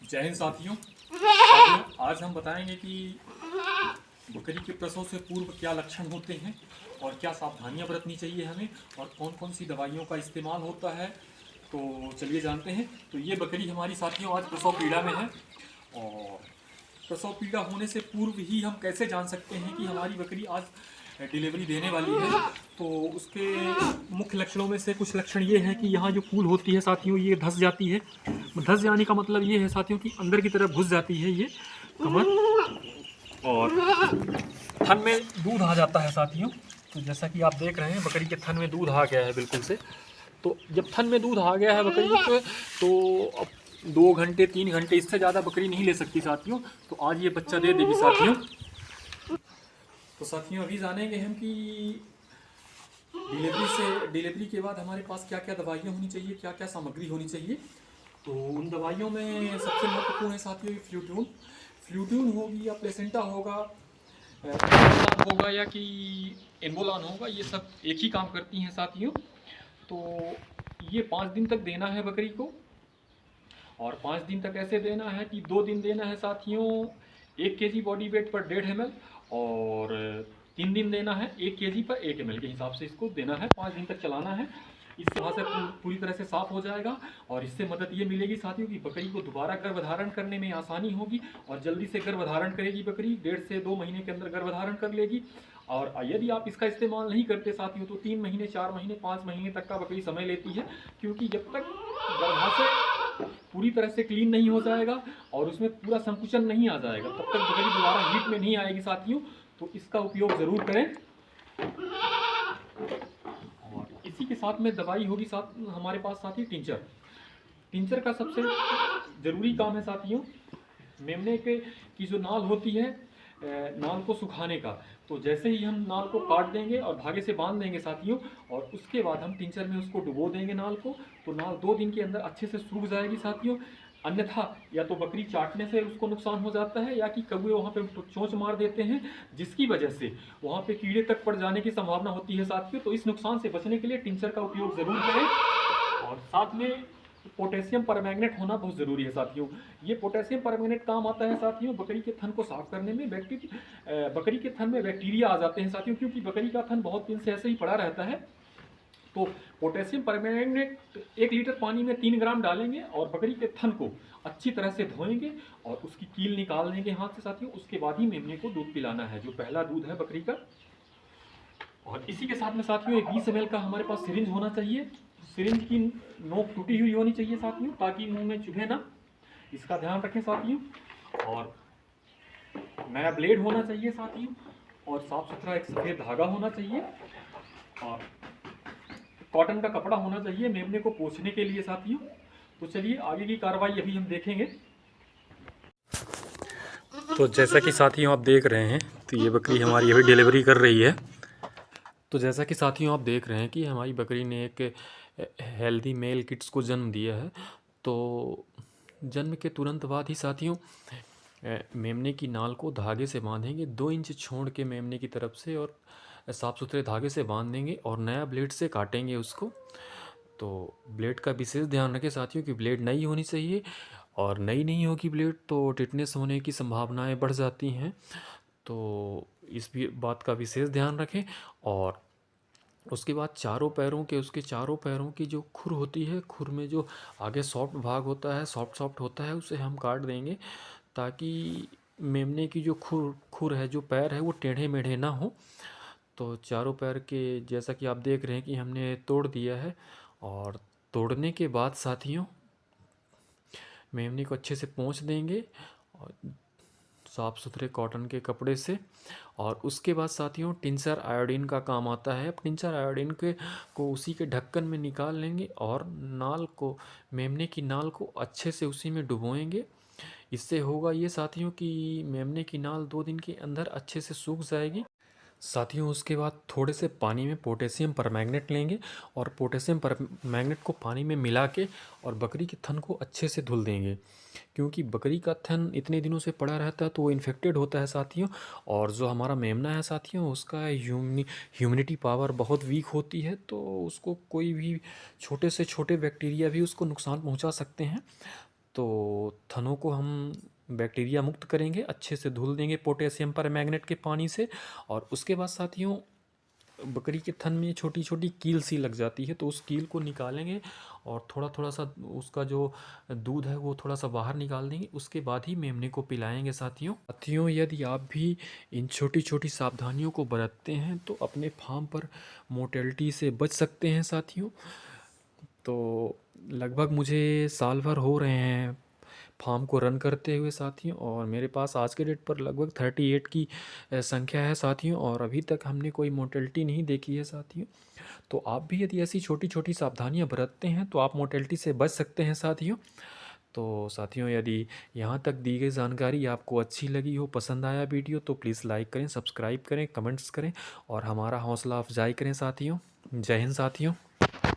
जय हिंद साथियों। आज हम बताएंगे कि बकरी के प्रसव से पूर्व क्या लक्षण होते हैं और क्या सावधानियां बरतनी चाहिए हमें और कौन कौन सी दवाइयों का इस्तेमाल होता है। तो चलिए जानते हैं। तो ये बकरी हमारी साथियों आज प्रसव पीड़ा में है। और प्रसव पीड़ा होने से पूर्व ही हम कैसे जान सकते हैं कि हमारी बकरी आज डिलीवरी देने वाली है। तो उसके मुख्य लक्षणों में से कुछ लक्षण ये हैं कि यहाँ जो कूल होती है साथियों ये धंस जाती है। धंस जाने का मतलब ये है साथियों कि अंदर की तरफ घुस जाती है ये कमर, और थन में दूध आ जाता है साथियों। तो जैसा कि आप देख रहे हैं बकरी के थन में दूध आ गया है बिल्कुल से। तो जब थन में दूध आ गया है बकरी के, तो अब 2 घंटे 3 घंटे इससे ज़्यादा बकरी नहीं ले सकती साथियों। तो आज ये बच्चा दे देगी साथियों। तो साथियों अभी जानेंगे हम कि डिलीवरी के बाद हमारे पास क्या क्या दवाइयाँ होनी चाहिए, क्या क्या सामग्री होनी चाहिए। तो उन दवाइयों में सबसे महत्वपूर्ण है साथियों फ्लूट्यून। फ्लूट्यून होगी या प्लेसेंटा होगा, होगा या कि एम्बुलान होगा, ये सब एक ही काम करती हैं साथियों। तो ये 5 दिन तक देना है बकरी को। और 5 दिन तक ऐसे देना है कि 2 दिन देना है साथियों 1 kg बॉडी वेट पर 1.5 ml, और 3 दिन देना है 1 kg पर 1 ml के हिसाब से इसको देना है। 5 दिन तक चलाना है। इससे वहाँ से पूरी तरह से साफ हो जाएगा। और इससे मदद ये मिलेगी साथियों कि बकरी को दोबारा गर्भधारण करने में आसानी होगी और जल्दी से गर्भधारण करेगी बकरी। 1.5 से 2 महीने के अंदर गर्भधारण कर लेगी। और यदि आप इसका इस्तेमाल नहीं करते साथियों तो 3 महीने 4 महीने 5 महीने तक का बकरी समय लेती है, क्योंकि जब तक गर्भाशय पूरी तरह से क्लीन नहीं हो जाएगा और उसमें पूरा संकुचन नहीं आ जाएगा तब तक बकरी दोबारा हीट में नहीं आएगी साथियों। तो इसका उपयोग जरूर करें। और इसी के साथ में दवाई होगी साथ हमारे पास साथी टिंचर। टिंचर का सबसे जरूरी काम है साथियों मेमने के की जो नाल होती है, नाल को सुखाने का। तो जैसे ही हम नाल को काट देंगे और धागे से बांध देंगे साथियों, और उसके बाद हम टिंचर में उसको डुबो देंगे नाल को, तो नाल 2 दिन के अंदर अच्छे से सूख जाएगी साथियों। अन्यथा या तो बकरी चाटने से उसको नुकसान हो जाता है या कि कौवे वहाँ पे चोंच मार देते हैं, जिसकी वजह से वहाँ पे कीड़े तक पड़ जाने की संभावना होती है साथियों। तो इस नुकसान से बचने के लिए टिंचर का उपयोग जरूर करें। और साथ में पोटेशियम परमैंगनेट होना बहुत ज़रूरी है साथियों। ये पोटेशियम परमैंगनेट काम आता है साथियों बकरी के थन को साफ करने में। बकरी के थन में बैक्टीरिया आ जाते हैं साथियों, क्योंकि बकरी का थन बहुत दिन से ऐसे ही पड़ा रहता है। तो पोटेशियम परमैंगनेट 1 लीटर पानी में 3 ग्राम डालेंगे और बकरी के थन को अच्छी तरह से धोएंगे और उसकी कील निकाल लेंगे हाथ से साथियों। उसके बाद ही मेमने को दूध पिलाना है, जो पहला दूध है बकरी का। और इसी के साथ में साथियों एक 20 ml का हमारे पास सिरिंज होना चाहिए। सिरिंज की नोक टूटी हुई होनी चाहिए साथियों, ताकि मुंह में चुभे ना, इसका ध्यान रखें साथियों। और नया ब्लेड होना चाहिए साथियों, और साफ सुथरा एक सफ़ेद धागा होना चाहिए, और कॉटन का कपड़ा होना चाहिए मेमने को पोंछने के लिए साथियों। तो चलिए आगे की कार्रवाई अभी हम देखेंगे। तो जैसा कि साथियों आप देख रहे हैं, तो ये बकरी हमारी अभी डिलीवरी कर रही है। तो जैसा कि साथियों आप देख रहे हैं कि हमारी बकरी ने एक हेल्दी मेल किट्स को जन्म दिया है। तो जन्म के तुरंत बाद ही साथियों मेमने की नाल को धागे से बांधेंगे 2 इंच छोड़ के मेमने की तरफ से, और साफ़ सुथरे धागे से बांध देंगे और नया ब्लेड से काटेंगे उसको। तो ब्लेड का विशेष ध्यान रखें साथियों कि ब्लेड नई होनी चाहिए, और नई नहीं होगी ब्लेड तो टिटनेस होने की संभावनाएं बढ़ जाती हैं। तो इस भी बात का विशेष ध्यान रखें। और उसके बाद उसके चारों पैरों की जो खुर होती है, खुर में जो आगे सॉफ्ट भाग होता है, सॉफ्ट सॉफ्ट होता है, उसे हम काट देंगे, ताकि मेमने की जो खुर खुर है, जो पैर है, वो टेढ़े मेढ़े ना हो। तो चारों पैर के जैसा कि आप देख रहे हैं कि हमने तोड़ दिया है। और तोड़ने के बाद साथियों मेमने को अच्छे से पोंछ देंगे और साफ़ सुथरे कॉटन के कपड़े से। और उसके बाद साथियों टिंचर आयोडीन का काम आता है। अब टिंचर आयोडीन को उसी के ढक्कन में निकाल लेंगे और नाल को, मेमने की नाल को अच्छे से उसी में डुबोएंगे। इससे होगा ये साथियों कि मेमने की नाल 2 दिन के अंदर अच्छे से सूख जाएगी साथियों। उसके बाद थोड़े से पानी में पोटेशियम परमैंगनेट लेंगे और पोटेशियम परमैंगनेट को पानी में मिला के और बकरी के थन को अच्छे से धुल देंगे, क्योंकि बकरी का थन इतने दिनों से पड़ा रहता है तो वो इन्फेक्टेड होता है साथियों। और जो हमारा मेमना है साथियों, उसका ह्यूमिनिटी पावर बहुत वीक होती है, तो उसको कोई भी छोटे से छोटे बैक्टीरिया भी उसको नुकसान पहुंचा सकते हैं। तो थनों को हम बैक्टीरिया मुक्त करेंगे, अच्छे से धुल देंगे पोटेशियम परमैंगनेट के पानी से। और उसके बाद साथियों बकरी के थन में छोटी छोटी कील सी लग जाती है, तो उस कील को निकालेंगे और थोड़ा थोड़ा सा उसका जो दूध है वो थोड़ा सा बाहर निकाल देंगे। उसके बाद ही मेमने को पिलाएंगे साथियों यदि आप भी इन छोटी छोटी सावधानियों को बरतते हैं तो अपने फार्म पर मोर्टेलिटी से बच सकते हैं साथियों। तो लगभग मुझे साल भर हो रहे हैं फार्म को रन करते हुए साथियों, और मेरे पास आज के डेट पर लगभग 38 की संख्या है साथियों, और अभी तक हमने कोई मोर्टेलिटी नहीं देखी है साथियों। तो आप भी यदि ऐसी छोटी छोटी सावधानियां बरतते हैं तो आप मोर्टेलिटी से बच सकते हैं साथियों। तो साथियों यदि यहाँ तक दी गई जानकारी आपको अच्छी लगी हो, पसंद आया वीडियो, तो प्लीज़ लाइक करें, सब्सक्राइब करें, कमेंट्स करें और हमारा हौसला अफजाई करें साथियों। जय हिंद साथियों।